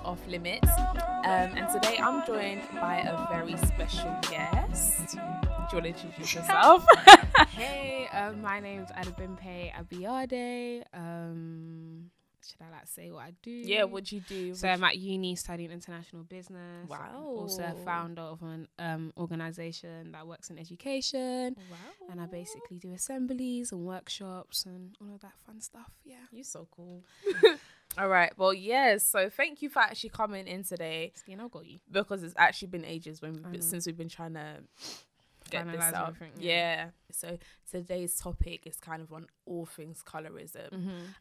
Off Limits. And today I'm joined by a very special guest. Do you want to introduce yourself? Hey, my name's Bimpe Abiade. Should I say what I do? Yeah, what do you do? So I'm at uni studying international business. Wow. I'm also a founder of an organisation that works in education. Wow. And I basically do assemblies and workshops and all of that fun stuff. Yeah. You're so cool. All right. Well, yes. So thank you for actually coming in today. I got you. Because it's actually been ages since we've been trying to get this out. Yeah. So today's topic is kind of on all things colorism.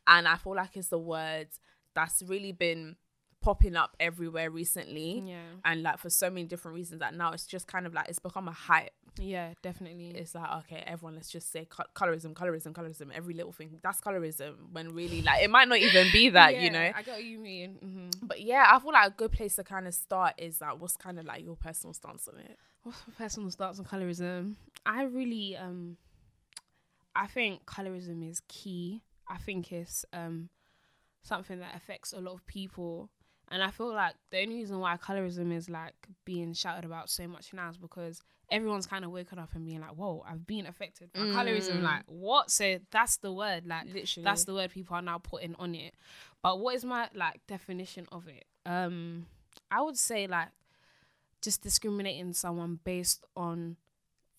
And I feel like it's the word that's really been popping up everywhere recently. Yeah. And like for so many different reasons that now it's just kind of like it's become a hype. Yeah, definitely. It's like, okay, everyone, let's just say colorism, every little thing. That's colorism, when really, like, it might not even be that, yeah, you know? I get what you mean. But yeah, I feel like a good place to kind of start is like, what's kind of like your personal stance on it? What's my personal stance on colorism? I really, I think colorism is key. I think it's something that affects a lot of people. And I feel like the only reason why colorism is like being shouted about so much now is because everyone's kind of waking up and being like, whoa, I've been affected by colorism. Like, what? So that's the word. Like, literally, that's the word people are now putting on it. But what is my like definition of it? I would say like just discriminating someone based on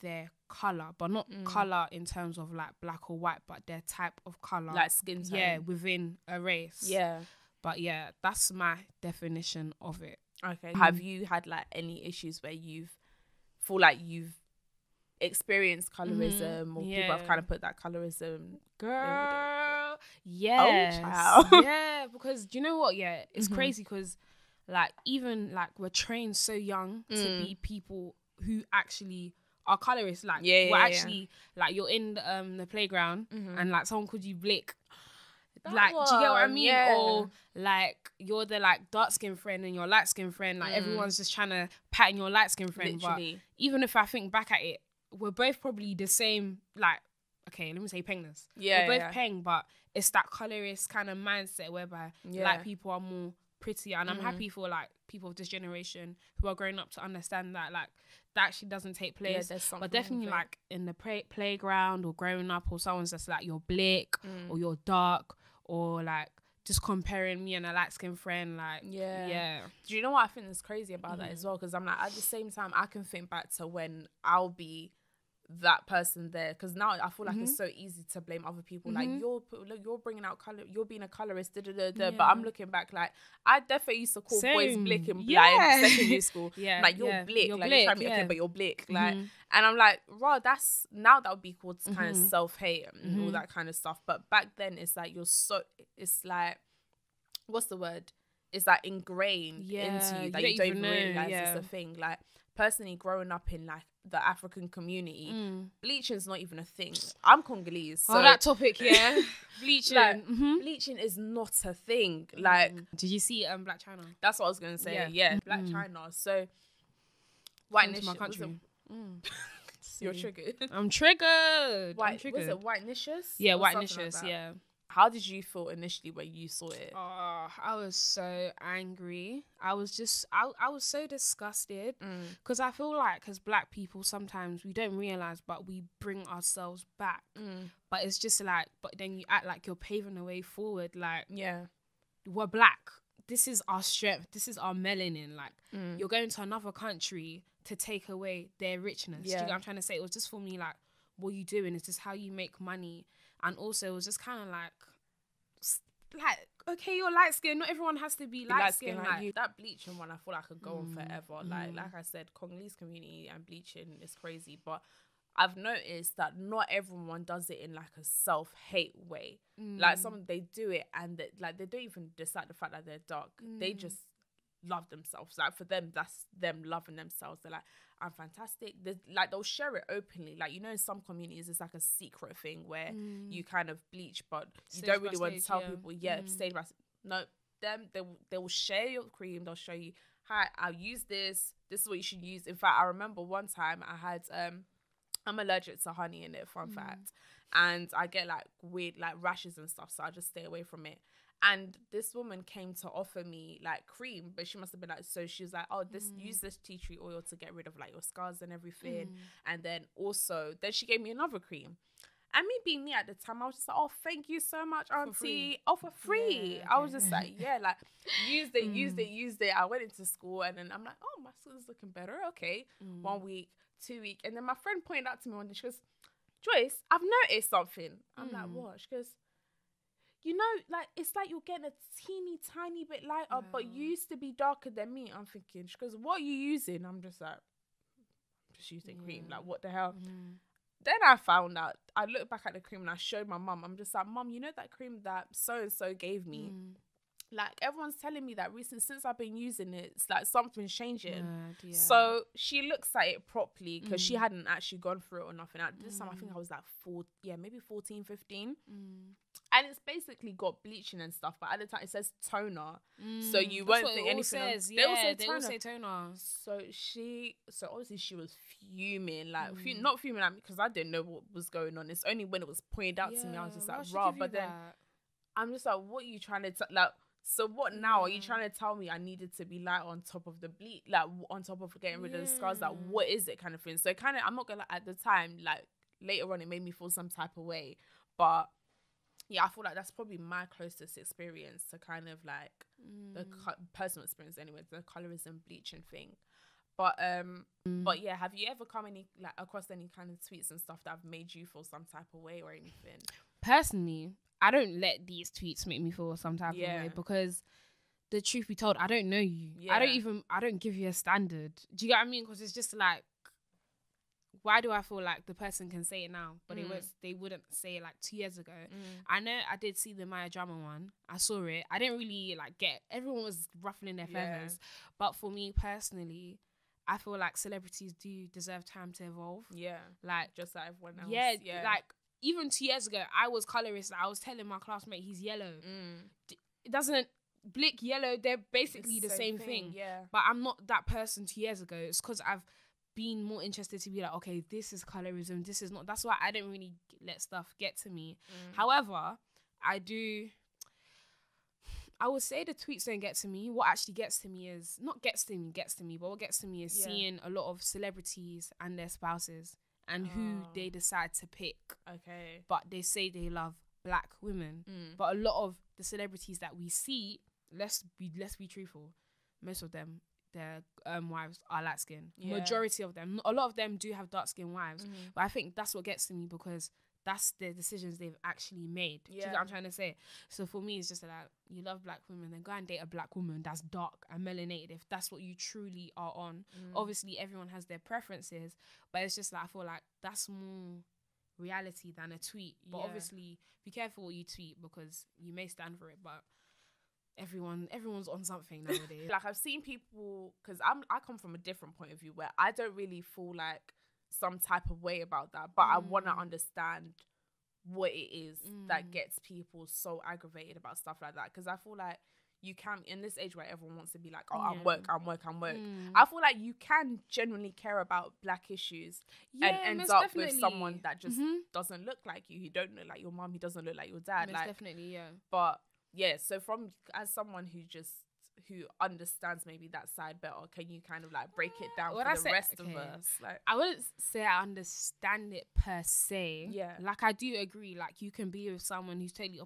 their color, but not color in terms of like black or white, but their type of color, like skin tone. Yeah, within a race. Yeah. But yeah, that's my definition of it. Okay. Have you had like any issues where you've experienced colorism or people have kind of put that colorism? Girl, yes. Oh, child. Yeah, because do you know what? Yeah, it's crazy because like even like we're trained so young to be people who actually are colorists. Like we're actually like you're in the playground and like someone called you blick. Like, do you get what I mean? Yeah. Or like you're the like dark skin friend and your light skin friend. Like everyone's just trying to pattern your light skin friend. Literally. But even if I think back at it, we're both probably the same. Like, okay, let me say pengness. Yeah, we're both peng, but it's that colorist kind of mindset whereby like people are more prettier. And I'm happy for like people of this generation who are growing up to understand that like that actually doesn't take place. But definitely like in the playground or growing up, or someone's just like you're blick or you're dark. Or like just comparing me and a light skinned friend, like yeah. Do you know what I think is crazy about that as well? Because I'm like, at the same time, I can think back to when I'll be that person there, because now I feel like it's so easy to blame other people. Like you're bringing out color, you're being a colorist, but I'm looking back like I definitely used to call boys blick in secondary school. Like you're blick, like you're trying to be okay, but you're blick, like. And I'm like, raw, that's now that would be called kind of self-hate and all that kind of stuff. But back then it's like it's like, what's the word? It's like ingrained into you that you don't even realise it's a thing. Like personally growing up in like the African community, bleaching's not even a thing. I'm Congolese. So that topic, bleaching. Like, bleaching is not a thing. Like, did you see Black China? That's what I was gonna say. Yeah, Black China. So whiteness, my country. You're triggered. I'm triggered. Was it whitenicious? Yeah, whitenicious. Yeah. How did you feel initially when you saw it? Oh, I was so angry. I was so disgusted because I feel like as black people sometimes we don't realize, but we bring ourselves back. But it's just like, but then you act like you're paving the way forward. Like, we're black. This is our strength. This is our melanin. Like, you're going to another country to take away their richness. Do you get what I'm trying to say? It was just for me like, what you doing? Is this how you make money? And also it was just kind of like, okay, you're light skin. Not everyone has to be light skin like you. That bleaching one, I feel like I could go on forever. Like I said, Congolese community and bleaching is crazy. But I've noticed that not everyone does it in like a self-hate way. Like some they do it and they don't even decide the fact that they're dark. They just love themselves. Like for them, that's them loving themselves. They're like, I'm fantastic. Like they'll share it openly. Like, you know, in some communities it's like a secret thing where you kind of bleach, but you don't really want to tell people. Stage by no, them they will share your cream. They'll show you, hi, I'll use this. This is what you should use. In fact, I remember one time I had I'm allergic to honey in it, fun fact. And I get like weird like rashes and stuff, so I just stay away from it. And this woman came to offer me like cream, but she must have been like, so she was like, oh, use this tea tree oil to get rid of like your scars and everything. And then she gave me another cream. And me being me at the time, I was just like, oh, thank you so much, auntie. For free. I was just like, yeah, like, used it. I went into school and then I'm like, oh, my skin's looking better. Okay. 1 week, 2 weeks. And then my friend pointed out to me one day, she goes, Joyce, I've noticed something. I'm like, what? She goes, you know, like, it's like you're getting a teeny tiny bit lighter, but you used to be darker than me. I'm thinking, she goes, what are you using? I'm just like, I'm just using cream. Like, what the hell? Then I found out, I looked back at the cream and I showed my mum. I'm just like, Mum, you know that cream that so-and-so gave me? Like, everyone's telling me that recently, since I've been using it, it's like something's changing. So she looks at it properly because she hadn't actually gone through it or nothing. At this time, I think I was like maybe 14, 15. And it's basically got bleaching and stuff, but at the time it says toner. So you won't think anything else. They all say toner. So obviously she was fuming, like not fuming at me because I didn't know what was going on. It's only when it was pointed out to me, I was just like, raw. But then I'm just like, what are you trying to like? So what now? Are you trying to tell me I needed to be light on top of the bleach, like on top of getting rid of the scars? Like, what is it kind of thing? So kind of, I'm not gonna at the time, like later on, it made me feel some type of way. But yeah, I feel like that's probably my closest experience to kind of like the personal experience anyway, the colorism bleaching thing. But yeah, have you ever come across any kind of tweets and stuff that have made you feel some type of way or anything? Personally, I don't let these tweets make me feel some type of way because the truth be told, I don't know you. I don't give you a standard. Do you get what I mean? Because it's just like, why do I feel like the person can say it now, but they wouldn't say it like 2 years ago? I know I did see the Maya Drama one. I saw it. I didn't really like everyone was ruffling their feathers. But for me personally, I feel like celebrities do deserve time to evolve. Yeah. Like, just like everyone else. Yeah. Like, even 2 years ago, I was colorist. I was telling my classmate he's yellow. It doesn't blick yellow. They're basically the same thing. Yeah. But I'm not that person 2 years ago. It's because I've been more interested to be like, okay, this is colorism. This is not. That's why I didn't really let stuff get to me. However, I would say the tweets don't get to me. What actually gets to me is, not gets to me, but what gets to me is seeing a lot of celebrities and their spouses and who they decide to pick. Okay. But they say they love black women. But a lot of the celebrities that we see, let's be truthful, most of them, their wives are light skinned. Majority of them. A lot of them do have dark skinned wives. But I think that's what gets to me because that's the decisions they've actually made. Do you get what I'm trying to say? So for me, it's just like, you love black women, then go and date a black woman that's dark and melanated if that's what you truly are on. Obviously, everyone has their preferences, but it's just like, I feel like that's more reality than a tweet. But obviously, be careful what you tweet because you may stand for it, but everyone's on something nowadays. Like, I've seen people, because I come from a different point of view where I don't really feel like some type of way about that, but I want to understand what it is that gets people so aggravated about stuff like that, because I feel like you can, in this age where everyone wants to be like, oh, I'm woke, I feel like you can genuinely care about black issues and ends up with someone that just doesn't look like you, who don't look like your mum, who doesn't look like your dad. Most definitely, yeah. But yeah, so as someone who understands maybe that side better, can you kind of like break it down for the rest of us? Like, I wouldn't say I understand it per se. Yeah. Like, I do agree, like, you can be with someone who's totally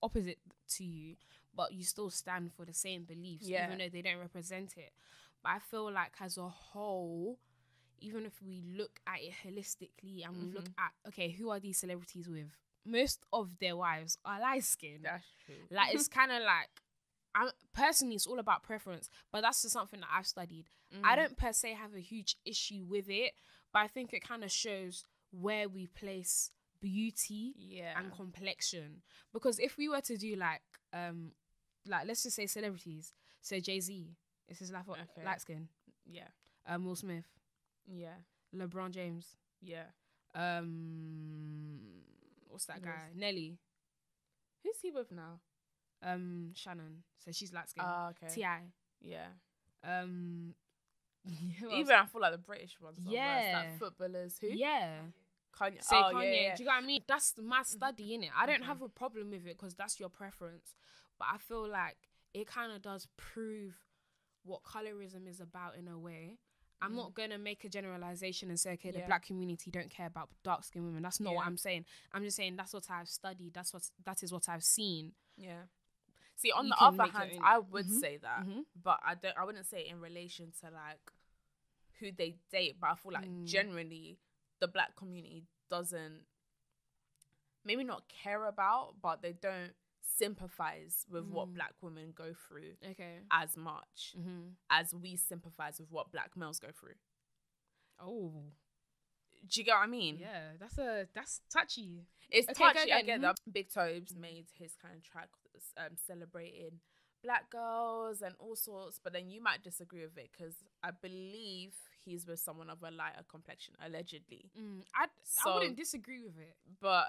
opposite to you, but you still stand for the same beliefs, even though they don't represent it. But I feel like as a whole, even if we look at it holistically and we look at, okay, who are these celebrities with? Most of their wives are light skinned. That's true. Like, it's kind of like, personally, it's all about preference, but that's just something that I've studied. I don't per se have a huge issue with it, but I think it kind of shows where we place beauty and complexion. Because if we were to do like let's just say celebrities, so Jay-Z, is his light skin? Yeah. Will Smith? Yeah. LeBron James? Yeah. What's that guy? Nelly? Who's he with now? Shannon. So she's light skin. Oh, okay. T.I. Yeah. Even I feel like the British ones. Yeah. Worse, like footballers. Who? Yeah. Kanye. Say Oh, Kanye. yeah. Do you know what I mean? That's my study, innit? I don't have a problem with it because that's your preference. But I feel like it kind of does prove what colorism is about in a way. I'm not going to make a generalization and say, okay, the black community don't care about dark-skinned women. That's not what I'm saying. I'm just saying that's what I've studied. That is what I've seen. Yeah. See, on You the can other make your hand, own- I would say that, but I wouldn't say it in relation to like who they date. But I feel like generally the black community doesn't, maybe not care about, but they don't sympathize with what black women go through as much as we sympathize with what black males go through. Oh, do you get what I mean? Yeah, that's touchy. It's touchy. I get that. Big Tobes made his kind of track celebrating black girls and all sorts, but then you might disagree with it because I believe he's with someone of a lighter complexion, allegedly. I wouldn't disagree with it, but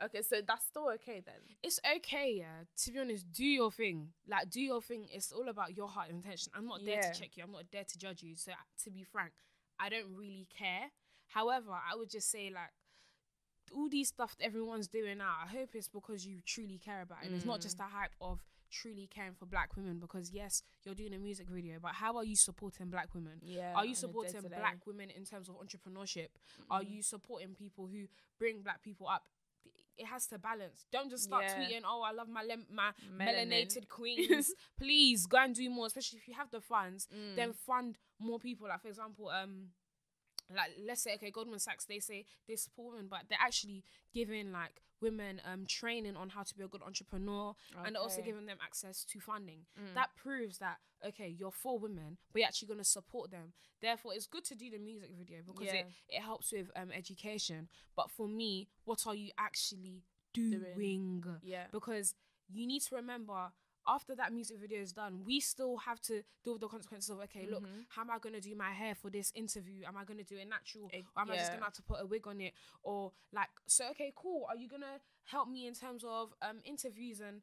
okay, so that's still okay then. It's okay, yeah. To be honest, do your thing. Like, do your thing. It's all about your heart and intention. I'm not there to check you. I'm not there to judge you. So, to be frank, I don't really care. However, I would just say, like, all these stuff that everyone's doing now, I hope it's because you truly care about it. And it's not just a hype of truly caring for black women, because yes, you're doing a music video, but how are you supporting black women? Are you supporting black women in terms of entrepreneurship? Are you supporting people who bring black people up? It has to balance. Don't just start tweeting, oh, I love my melanated queens. Please go and do more, especially if you have the funds. Then fund more people. Like, for example, like, let's say, okay, Goldman Sachs, they say they support women, but they're actually giving like women training on how to be a good entrepreneur, and they're also giving them access to funding. That proves that, okay, you're for women, but you're actually going to support them. Therefore, it's good to do the music video because it helps with education. But for me, what are you actually doing? Because you need to remember, after that music video is done, we still have to deal with the consequences of, okay, look, how am I going to do my hair for this interview? Am I going to do it natural? Or am I just going to have to put a wig on it? Or like, so, okay, cool. Are you going to help me in terms of interviews and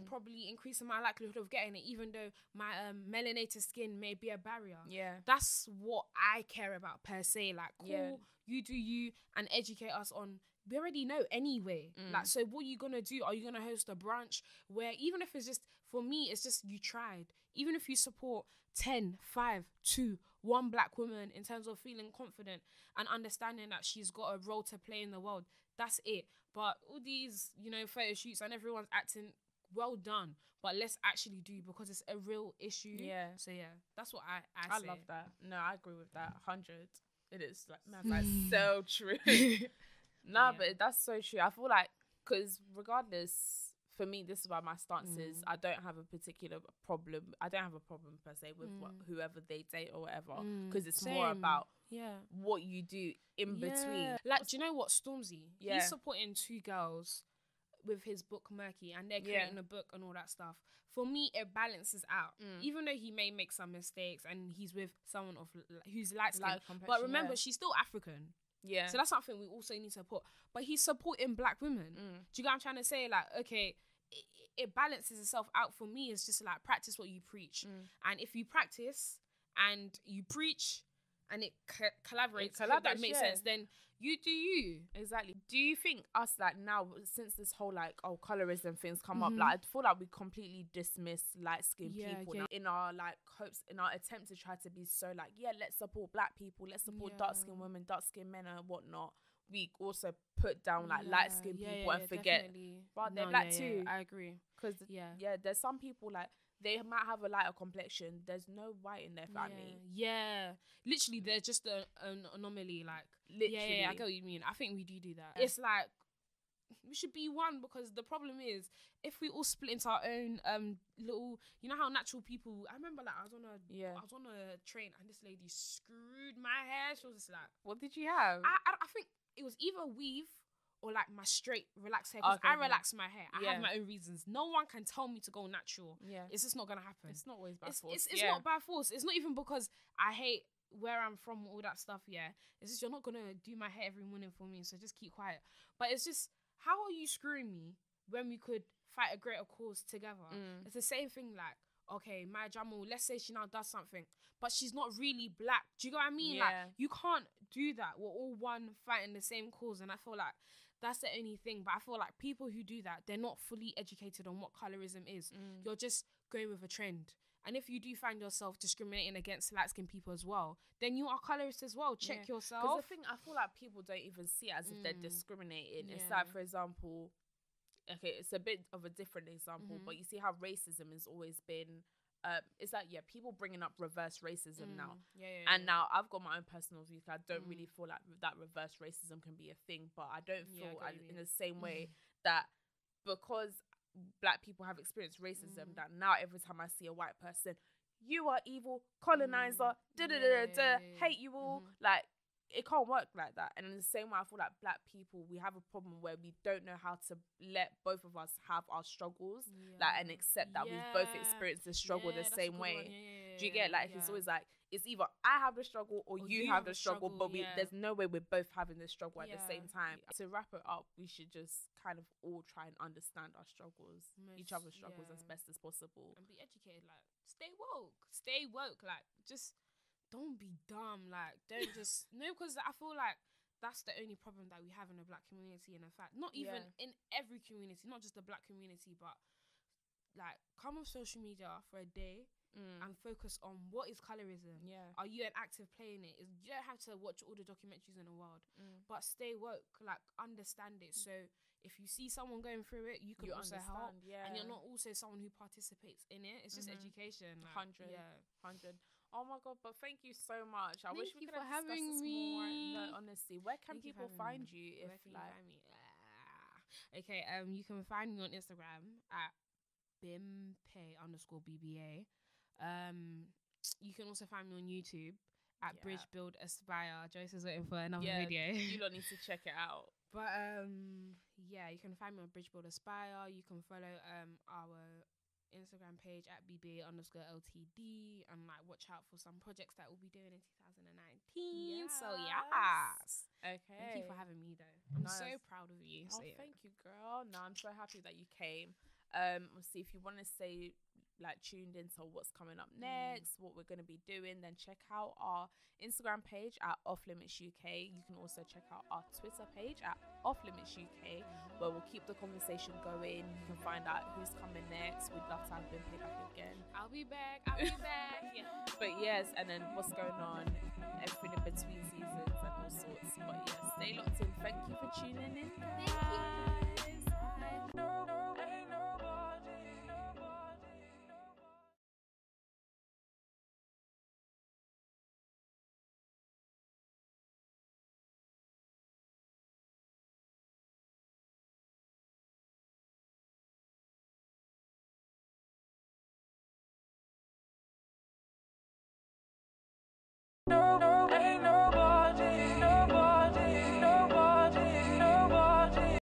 probably increasing my likelihood of getting it, even though my melanated skin may be a barrier? That's what I care about per se. Like, cool, you do you, and educate us on, we already know anyway. Like, so what are you gonna do? Are you gonna host a brunch where, even if it's just, for me, it's just you tried, even if you support 10, 5, 2, 1 black woman in terms of feeling confident and understanding that she's got a role to play in the world, that's it. But all these, you know, photo shoots and everyone's acting, well done, but let's actually do, because it's a real issue. So that's what I say. Love that. No, I agree with that 100. It is like, man, that's so true. But that's so true. I feel like, because regardless, for me, this is why my stance is, I don't have a particular problem. I don't have a problem per se with whoever they date or whatever, because it's more about what you do in between. Like, do you know what, Stormzy? He's supporting 2 girls with his book Murky, and they're creating a book and all that stuff. For me, it balances out. Even though he may make some mistakes and he's with someone who's light-skinned, but remember, she's still African. So that's something we also need to support. But he's supporting black women. Do you get what I'm trying to say? Like, okay, it balances itself out. For me, it's just like, practice what you preach. And if you practice and you preach and it collaborates, that makes sense, then you do you. Exactly. Do you think us, like, now, since this whole like, colorism things come up, like, I feel like we completely dismiss light-skinned people now, in our like hopes, in our attempt to try to be so like, let's support black people, let's support dark-skinned women, dark-skinned men and whatnot. We also put down like light-skinned people and forget, but they're black too. I agree. Because there's some people, like, they might have a lighter complexion. There's no white in their family. Literally, they're just an anomaly. Like, literally, I get what you mean. I think we do that. It's like, we should be one, because the problem is, if we all split into our own little, you know how natural people. I remember, like, I was on a train and this lady screwed my hair. She was just like, what did you have? I think it was either weave or like my straight relaxed hair, because I relax my hair. I have my own reasons. No one can tell me to go natural. It's just not gonna happen. It's not always by force. It's not by force. It's not even because I hate where I'm from, all that stuff. It's just, you're not gonna do my hair every morning for me, so just keep quiet. But it's just, how are you screwing me when we could fight a greater cause together? It's the same thing, like, okay, Maya Jamal, let's say she now does something, but she's not really black. Do you get what I mean? Yeah. Like, you can't do that. We're all one fighting the same cause. And I feel like that's the only thing. But I feel like people who do that, they're not fully educated on what colorism is. You're just going with a trend. And if you do find yourself discriminating against light-skinned people as well, then you are colorist as well. Check yourself. Because the thing, I feel like people don't even see it as if they're discriminating. It's like, for example, okay, it's a bit of a different example, but you see how racism has always been, it's like, people bringing up reverse racism now. And now I've got my own personal views. I don't really feel like that reverse racism can be a thing, but I don't feel in the same way that because black people have experienced racism, that now every time I see a white person, you are evil, colonizer, hate you all, like, it can't work like that. And in the same way, I feel like black people, we have a problem where we don't know how to let both of us have our struggles, like, and accept that we've both experienced the struggle the same way. Do you get, like, it's always like, it's either I have the struggle or you have the struggle, but there's no way we're both having the struggle at the same time. To wrap it up, we should just kind of all try and understand our struggles, each other's struggles as best as possible. And be educated, like, stay woke, like, just don't be dumb, like, don't just no, because I feel like that's the only problem that we have in the black community. And in fact, not even in every community, not just the black community, but like, come on social media for a day and focus on what is colorism. Are you an active player in it? You don't have to watch all the documentaries in the world, but stay woke, like, understand it. So if you see someone going through it, you can also help. And you're not also someone who participates in it. It's just education. Like, 100. Oh my God, but thank you so much. I wish we could for have discussed having this me. more. No, honestly, where can people find you? Where can you find me? Okay, you can find me on Instagram at Bimpe_BBA. You can also find me on YouTube at Bridge Build Aspire. Joyce is waiting for another video. You don't need to check it out. But you can find me on Bridge Build Aspire. You can follow our Instagram page at BBA_LTD and like watch out for some projects that we'll be doing in 2019. So yes. Okay. Thank you for having me though. I'm so proud of you. So, thank you, girl. No, I'm so happy that you came. See, if you want to stay like tuned into what's coming up next, what we're going to be doing, then check out our Instagram page at Off Limits UK. You can also check out our Twitter page at Off Limits UK, where we'll keep the conversation going. You can find out who's coming next. We'd love to have Bimpe back again. I'll be back. Yeah. But yes, and then what's going on, everything in between seasons and all sorts. But yes, stay locked in. Thank you for tuning in. Thank you.